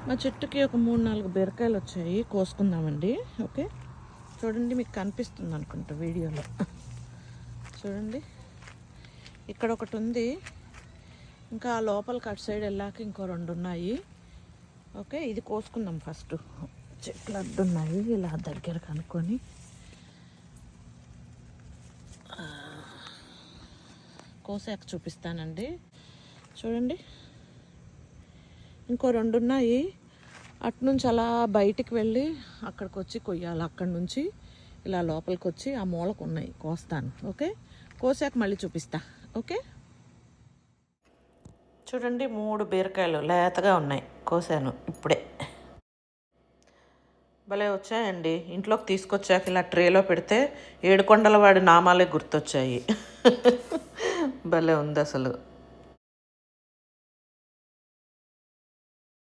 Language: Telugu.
మా చెట్టుకి ఒక 3-4 బీరకాయలు వచ్చాయి, కోసుకుందామండి. ఓకే, చూడండి, మీకు కనిపిస్తుంది అనుకుంటా వీడియోలో. చూడండి, ఇక్కడ ఒకటి ఉంది, ఇంకా లోపలికి అటు సైడ్ వెళ్ళాక ఇంకో 2 ఉన్నాయి. ఓకే, ఇది కోసుకుందాం ఫస్ట్. చెట్లు అడ్డున్నాయి, ఇలా దగ్గర కనుక్కొని. కోసాక చూపిస్తానండి. చూడండి, ఇంకో 2 ఉన్నాయి. అటు నుంచి అలా బయటికి వెళ్ళి అక్కడికి వచ్చి కొయ్యాలి. అక్కడి నుంచి ఇలా లోపలికి వచ్చి ఆ మూలకు ఉన్నాయి, కోస్తాను. ఓకే, కోసాక మళ్ళీ చూపిస్తా. ఓకే, చూడండి, 3 బీరకాయలు లేతగా ఉన్నాయి, కోసాను ఇప్పుడే. భలే వచ్చాయండి. ఇంట్లోకి తీసుకొచ్చాక ఇలా ట్రేలో పెడితే ఏడుకొండల వాడి నామాలే గుర్తొచ్చాయి. భలే ఉంది అసలు.